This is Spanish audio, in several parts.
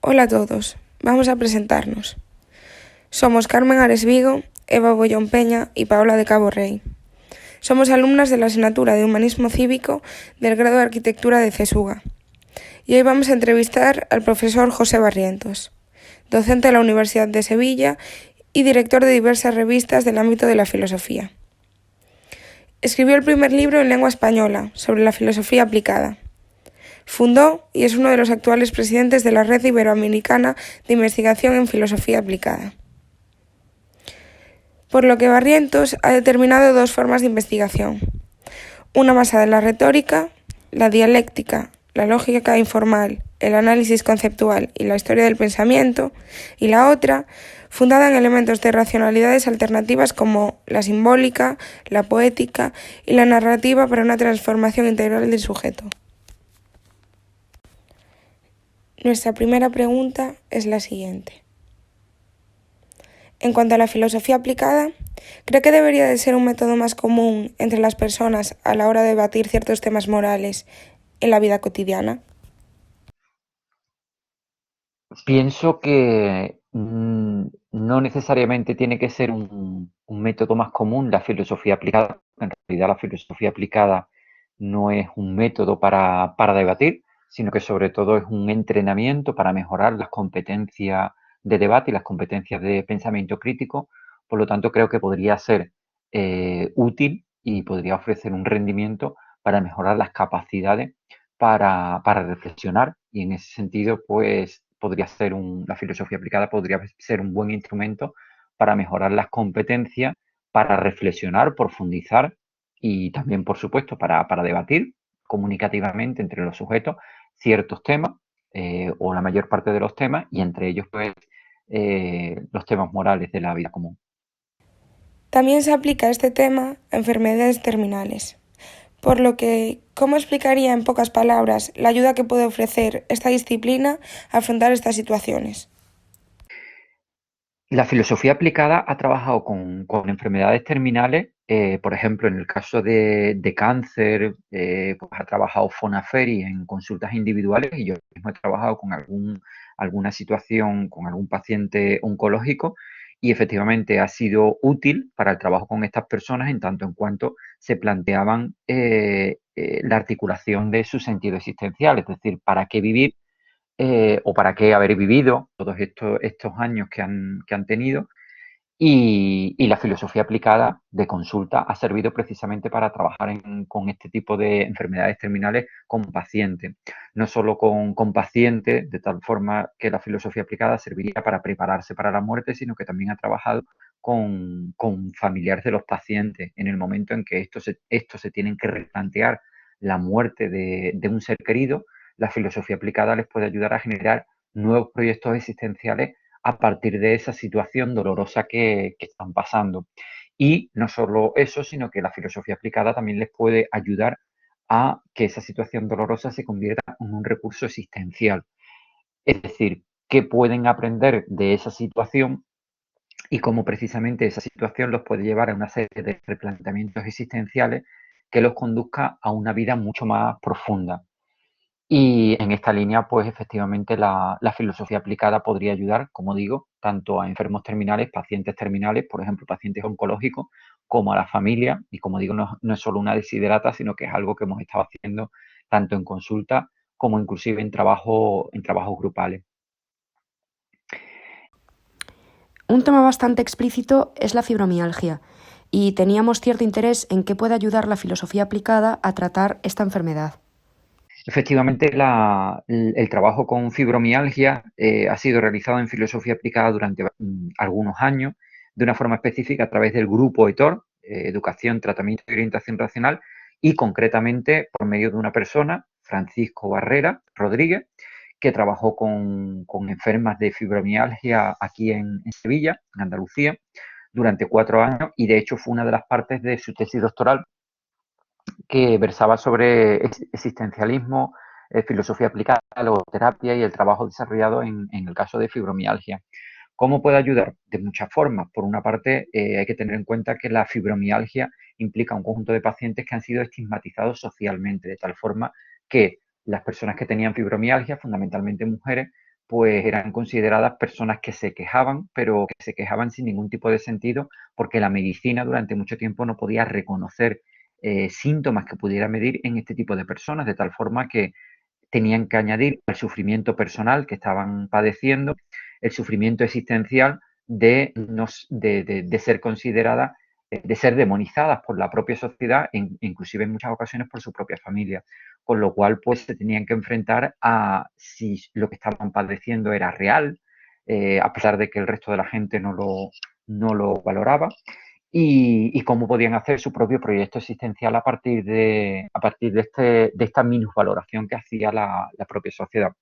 Hola a todos, vamos a presentarnos. Somos Carmen Ares Vigo, Eva Bollón Peña y Paola de Cabo Rey. Somos alumnas de la asignatura de Humanismo Cívico del grado de Arquitectura de CESUGA. Y hoy vamos a entrevistar al profesor José Barrientos, docente de la Universidad de Sevilla y director de diversas revistas del ámbito de la filosofía. Escribió el primer libro en lengua española sobre la filosofía aplicada. Fundó y es uno de los actuales presidentes de la Red Iberoamericana de Investigación en Filosofía Aplicada. Por lo que Barrientos ha determinado dos formas de investigación. Una basada en la retórica, la dialéctica, la lógica informal, el análisis conceptual y la historia del pensamiento, y la otra, fundada en elementos de racionalidades alternativas como la simbólica, la poética y la narrativa para una transformación integral del sujeto. Nuestra primera pregunta es la siguiente. En cuanto a la filosofía aplicada, ¿cree que debería de ser un método más común entre las personas a la hora de debatir ciertos temas morales en la vida cotidiana? Pienso que no necesariamente tiene que ser un método más común la filosofía aplicada. En realidad la filosofía aplicada no es un método para debatir, sino que sobre todo es un entrenamiento para mejorar las competencias de debate y las competencias de pensamiento crítico. Por lo tanto, creo que podría ser útil y podría ofrecer un rendimiento para mejorar las capacidades para reflexionar, y en ese sentido, pues podría ser la filosofía aplicada podría ser un buen instrumento para mejorar las competencias, para reflexionar, profundizar y también, por supuesto, para debatir comunicativamente entre los sujetos ciertos temas o la mayor parte de los temas, y entre ellos, pues, los temas morales de la vida común. También se aplica este tema a enfermedades terminales, por lo que, ¿cómo explicaría en pocas palabras la ayuda que puede ofrecer esta disciplina a afrontar estas situaciones? La filosofía aplicada ha trabajado con enfermedades terminales, por ejemplo, en el caso de cáncer, pues ha trabajado Fonaferi en consultas individuales, y yo mismo he trabajado con alguna situación, con algún paciente oncológico, y efectivamente ha sido útil para el trabajo con estas personas en tanto en cuanto se planteaban la articulación de su sentido existencial, es decir, para qué vivir o para qué haber vivido todos estos años que han tenido. Y la filosofía aplicada de consulta ha servido precisamente para trabajar con este tipo de enfermedades terminales con pacientes. No solo con pacientes, de tal forma que la filosofía aplicada serviría para prepararse para la muerte, sino que también ha trabajado con familiares de los pacientes en el momento en que estos se tienen que replantear la muerte de un ser querido. La filosofía aplicada les puede ayudar a generar nuevos proyectos existenciales a partir de esa situación dolorosa que están pasando. Y no solo eso, sino que la filosofía aplicada también les puede ayudar a que esa situación dolorosa se convierta en un recurso existencial. Es decir, qué pueden aprender de esa situación y cómo precisamente esa situación los puede llevar a una serie de replanteamientos existenciales que los conduzca a una vida mucho más profunda. Y en esta línea, pues efectivamente la filosofía aplicada podría ayudar, como digo, tanto a enfermos terminales, pacientes terminales, por ejemplo, pacientes oncológicos, como a la familia. Y como digo, no es solo una desiderata, sino que es algo que hemos estado haciendo tanto en consulta como inclusive en trabajos grupales. Un tema bastante explícito es la fibromialgia, y teníamos cierto interés en qué puede ayudar la filosofía aplicada a tratar esta enfermedad. Efectivamente, el trabajo con fibromialgia ha sido realizado en filosofía aplicada durante algunos años, de una forma específica a través del grupo ETOR, Educación, Tratamiento y Orientación Racional, y concretamente por medio de una persona, Francisco Barrera Rodríguez, que trabajó con enfermas de fibromialgia aquí en Sevilla, en Andalucía, durante 4 años, y de hecho fue una de las partes de su tesis doctoral que versaba sobre existencialismo, filosofía aplicada, logoterapia y el trabajo desarrollado en el caso de fibromialgia. ¿Cómo puede ayudar? De muchas formas. Por una parte, hay que tener en cuenta que la fibromialgia implica un conjunto de pacientes que han sido estigmatizados socialmente, de tal forma que las personas que tenían fibromialgia, fundamentalmente mujeres, pues eran consideradas personas que se quejaban, pero que se quejaban sin ningún tipo de sentido, porque la medicina durante mucho tiempo no podía reconocer síntomas que pudiera medir en este tipo de personas, de tal forma que tenían que añadir al sufrimiento personal que estaban padeciendo el sufrimiento existencial de ser consideradas, de ser demonizadas por la propia sociedad, inclusive en muchas ocasiones por su propia familia. Con lo cual, pues se tenían que enfrentar a si lo que estaban padeciendo era real, a pesar de que el resto de la gente no lo valoraba, y cómo podían hacer su propio proyecto existencial a partir de esta minusvaloración que hacía la propia sociedad.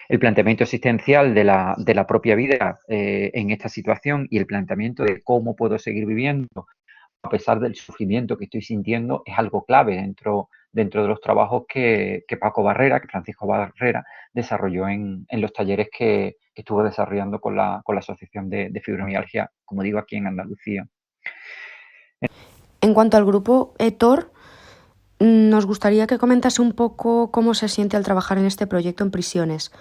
El planteamiento existencial de la propia vida en esta situación y el planteamiento de cómo puedo seguir viviendo a pesar del sufrimiento que estoy sintiendo es algo clave dentro de los trabajos que Francisco Barrera, desarrolló en los talleres que estuvo desarrollando con la Asociación de Fibromialgia, como digo, aquí en Andalucía. En cuanto al grupo ETOR, nos gustaría que comentase un poco cómo se siente al trabajar en este proyecto en prisiones,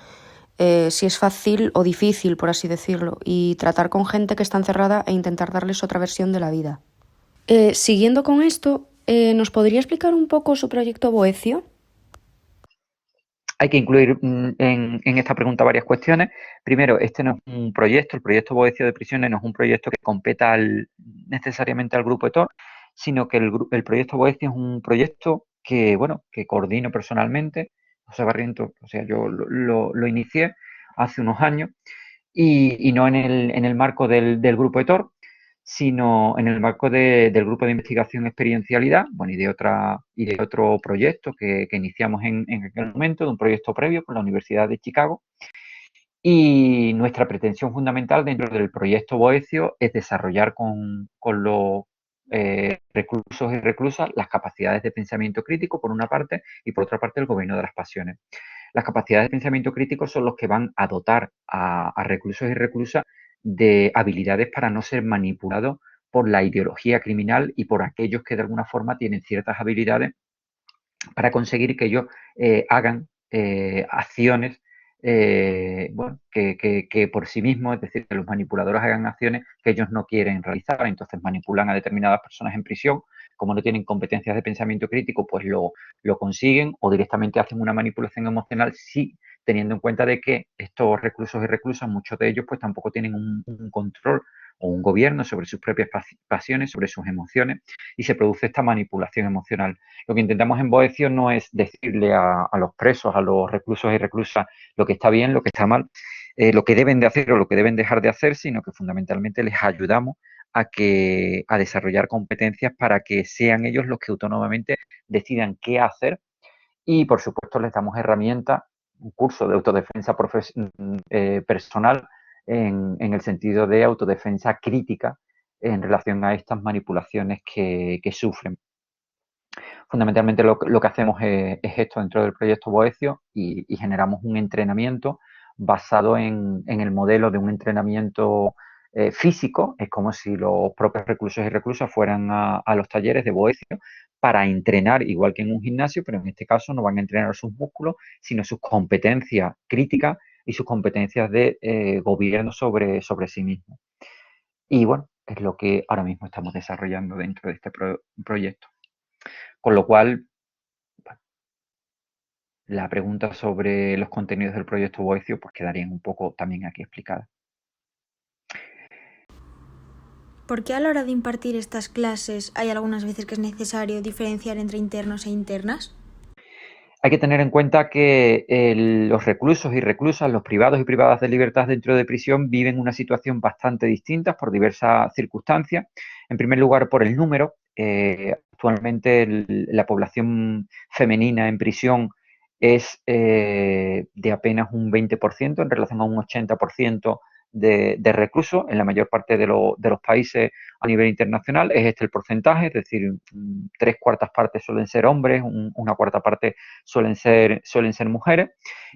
si es fácil o difícil, por así decirlo, y tratar con gente que está encerrada e intentar darles otra versión de la vida. Siguiendo con esto, ¿nos podría explicar un poco su proyecto Boecio? Hay que incluir en esta pregunta varias cuestiones. Primero, este no es un proyecto, el proyecto Boecio de Prisiones no es un proyecto que competa necesariamente al grupo ETOR, sino que el proyecto Boecio es un proyecto que, bueno, que coordino personalmente. José Barrientos, o sea, yo lo inicié hace unos años y no en el marco del grupo ETOR, sino en el marco del grupo de investigación experiencialidad, bueno, y de otro proyecto que iniciamos en aquel momento, de un proyecto previo con la Universidad de Chicago. Y nuestra pretensión fundamental dentro del proyecto Boecio es desarrollar con los reclusos y reclusas las capacidades de pensamiento crítico, por una parte, y por otra parte, el gobierno de las pasiones. Las capacidades de pensamiento crítico son los que van a dotar a reclusos y reclusas de habilidades para no ser manipulados por la ideología criminal y por aquellos que de alguna forma tienen ciertas habilidades para conseguir que ellos hagan acciones bueno, que por sí mismos, es decir, que los manipuladores hagan acciones que ellos no quieren realizar, entonces manipulan a determinadas personas en prisión, como no tienen competencias de pensamiento crítico, pues lo consiguen o directamente hacen una manipulación emocional, sí, teniendo en cuenta de que estos reclusos y reclusas, muchos de ellos, pues tampoco tienen un control o un gobierno sobre sus propias pasiones, sobre sus emociones, y se produce esta manipulación emocional. Lo que intentamos en Boecio no es decirle a los presos, a los reclusos y reclusas, lo que está bien, lo que está mal, lo que deben de hacer o lo que deben dejar de hacer, sino que fundamentalmente les ayudamos a desarrollar competencias para que sean ellos los que autónomamente decidan qué hacer, y por supuesto les damos herramientas, un curso de autodefensa personal en el sentido de autodefensa crítica en relación a estas manipulaciones que sufren. Fundamentalmente lo que hacemos es esto dentro del proyecto Boecio y generamos un entrenamiento basado en el modelo de un entrenamiento físico. Es como si los propios reclusos y reclusas fueran a los talleres de Boecio para entrenar, igual que en un gimnasio, pero en este caso no van a entrenar sus músculos, sino sus competencias críticas y sus competencias de gobierno sobre sí mismos. Y bueno, es lo que ahora mismo estamos desarrollando dentro de este proyecto. Con lo cual, la pregunta sobre los contenidos del proyecto Boecio pues quedarían un poco también aquí explicadas. ¿Por qué a la hora de impartir estas clases hay algunas veces que es necesario diferenciar entre internos e internas? Hay que tener en cuenta que los reclusos y reclusas, los privados y privadas de libertad dentro de prisión viven una situación bastante distinta por diversas circunstancias. En primer lugar, por el número. Actualmente la población femenina en prisión es de apenas un 20% en relación a un 80% de reclusos. En la mayor parte de los países a nivel internacional es este el porcentaje, es decir, 3/4 partes suelen ser hombres, una cuarta parte suelen ser mujeres,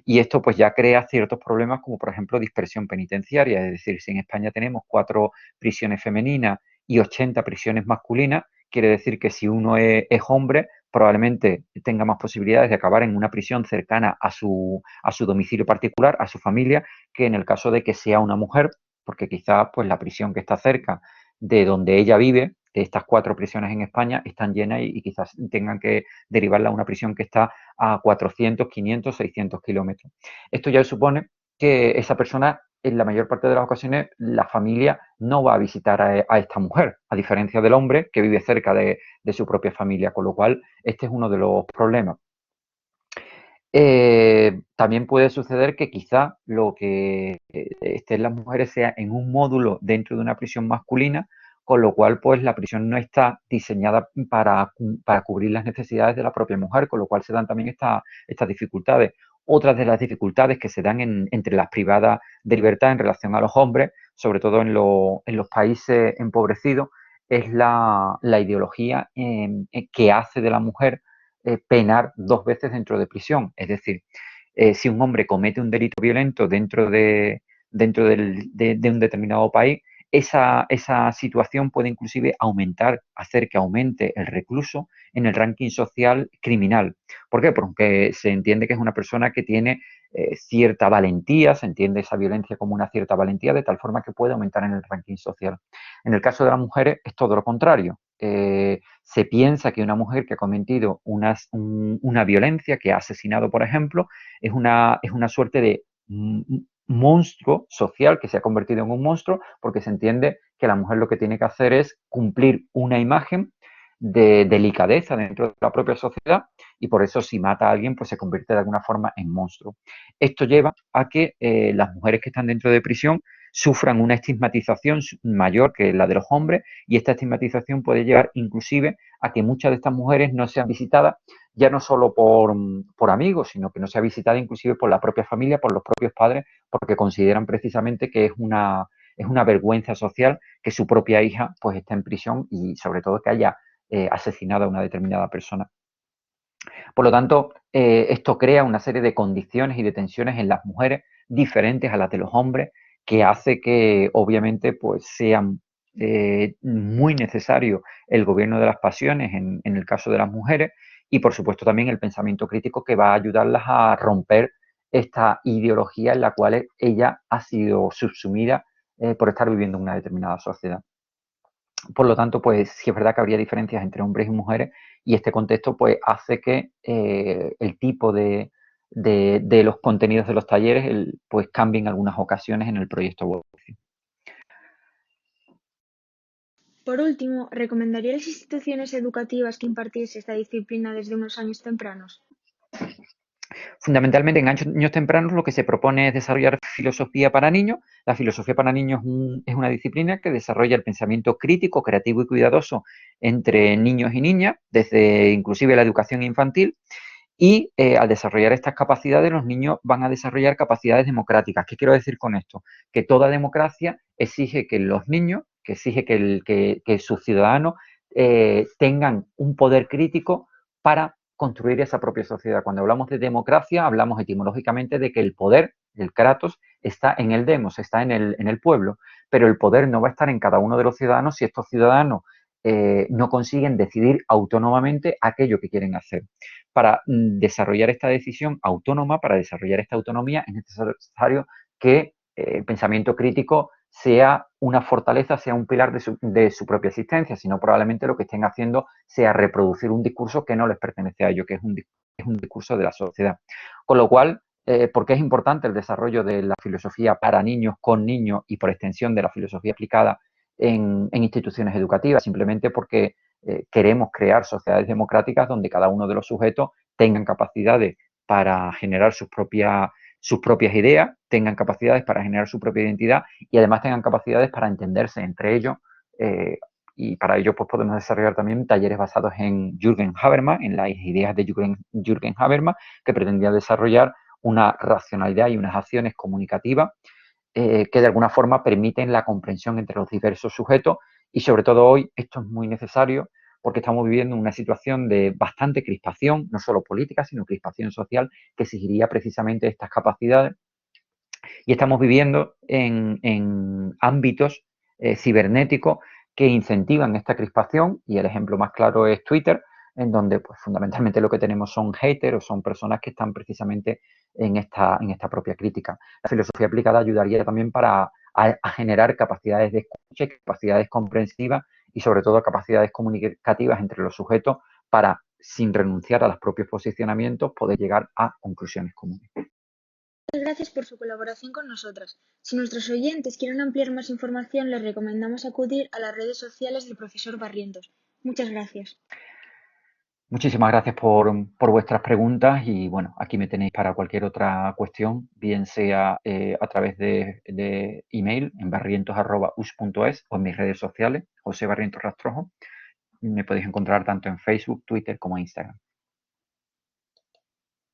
y esto pues ya crea ciertos problemas como por ejemplo dispersión penitenciaria, es decir, si en España tenemos 4 prisiones femeninas y 80 prisiones masculinas, quiere decir que si uno es hombre, probablemente tenga más posibilidades de acabar en una prisión cercana a su domicilio particular, a su familia, que en el caso de que sea una mujer, porque quizás pues, la prisión que está cerca de donde ella vive, de estas 4 prisiones en España, están llenas y quizás tengan que derivarla a una prisión que está a 400, 500, 600 kilómetros. Esto ya supone que esa persona, en la mayor parte de las ocasiones, la familia no va a visitar a esta mujer, a diferencia del hombre que vive cerca de su propia familia, con lo cual este es uno de los problemas. También puede suceder que quizá lo que estén las mujeres sea en un módulo dentro de una prisión masculina, con lo cual pues la prisión no está diseñada para cubrir las necesidades de la propia mujer, con lo cual se dan también estas dificultades. Otras de las dificultades que se dan entre las privadas de libertad en relación a los hombres, sobre todo en los países empobrecidos, es la ideología que hace de la mujer penar 2 veces dentro de prisión. Es decir, si un hombre comete un delito violento dentro de un determinado país, esa situación puede inclusive hacer que aumente el recluso en el ranking social criminal. ¿Por qué? Porque se entiende que es una persona que tiene cierta valentía, se entiende esa violencia como una cierta valentía, de tal forma que puede aumentar en el ranking social. En el caso de las mujeres es todo lo contrario. Se piensa que una mujer que ha cometido una violencia, que ha asesinado, por ejemplo, es una suerte de monstruo social, que se ha convertido en un monstruo, porque se entiende que la mujer lo que tiene que hacer es cumplir una imagen de delicadeza dentro de la propia sociedad, y por eso si mata a alguien pues se convierte de alguna forma en monstruo. Esto lleva a que las mujeres que están dentro de prisión sufran una estigmatización mayor que la de los hombres, y esta estigmatización puede llevar inclusive a que muchas de estas mujeres no sean visitadas ya no solo por amigos, sino que no sea visitada inclusive por la propia familia, por los propios padres, porque consideran precisamente que es una vergüenza social que su propia hija pues esté en prisión y sobre todo que haya asesinado a una determinada persona. Por lo tanto, esto crea una serie de condiciones y de tensiones en las mujeres diferentes a las de los hombres, que hace que obviamente pues sean muy necesario el gobierno de las pasiones en el caso de las mujeres, y por supuesto también el pensamiento crítico, que va a ayudarlas a romper esta ideología en la cual ella ha sido subsumida por estar viviendo en una determinada sociedad. Por lo tanto, pues sí es verdad que habría diferencias entre hombres y mujeres, y este contexto pues hace que el tipo de los contenidos de los talleres pues cambie en algunas ocasiones en el proyecto Evolución. Por último, ¿recomendaría a las instituciones educativas que impartiese esta disciplina desde unos años tempranos? Fundamentalmente en años tempranos lo que se propone es desarrollar filosofía para niños. La filosofía para niños es una disciplina que desarrolla el pensamiento crítico, creativo y cuidadoso entre niños y niñas, desde inclusive la educación infantil. Y al desarrollar estas capacidades, los niños van a desarrollar capacidades democráticas. ¿Qué quiero decir con esto? Que toda democracia exige que los niños, que exige que sus ciudadanos tengan un poder crítico para construir esa propia sociedad. Cuando hablamos de democracia, hablamos etimológicamente de que el poder, el kratos, está en el demos, está en el pueblo, pero el poder no va a estar en cada uno de los ciudadanos si estos ciudadanos no consiguen decidir autónomamente aquello que quieren hacer. Para desarrollar esta decisión autónoma, para desarrollar esta autonomía, es necesario que el pensamiento crítico sea una fortaleza, sea un pilar de su propia existencia, sino probablemente lo que estén haciendo sea reproducir un discurso que no les pertenece a ellos, que es un discurso de la sociedad. Con lo cual, ¿por qué es importante el desarrollo de la filosofía para niños, con niños, y por extensión de la filosofía aplicada en instituciones educativas? Simplemente porque queremos crear sociedades democráticas donde cada uno de los sujetos tengan capacidades para generar sus propias ideas, tengan capacidades para generar su propia identidad, y además tengan capacidades para entenderse entre ellos, y para ello pues podemos desarrollar también talleres basados en Jürgen Habermas, en las ideas de Jürgen Habermas, que pretendía desarrollar una racionalidad y unas acciones comunicativas que de alguna forma permiten la comprensión entre los diversos sujetos, y sobre todo hoy esto es muy necesario porque estamos viviendo una situación de bastante crispación, no solo política, sino crispación social, que exigiría precisamente estas capacidades, y estamos viviendo en ámbitos cibernéticos que incentivan esta crispación, y el ejemplo más claro es Twitter, en donde pues fundamentalmente lo que tenemos son haters o son personas que están precisamente en esta propia crítica. La filosofía aplicada ayudaría también a generar capacidades de escucha, capacidades comprensivas y sobre todo capacidades comunicativas entre los sujetos para, sin renunciar a los propios posicionamientos, poder llegar a conclusiones comunes. Muchas gracias por su colaboración con nosotras. Si nuestros oyentes quieren ampliar más información, les recomendamos acudir a las redes sociales del profesor Barrientos. Muchas gracias. Muchísimas gracias por vuestras preguntas y bueno, aquí me tenéis para cualquier otra cuestión, bien sea a través de email en barrientos@us.es o en mis redes sociales, José Barrientos Rastrojo. Me podéis encontrar tanto en Facebook, Twitter como en Instagram.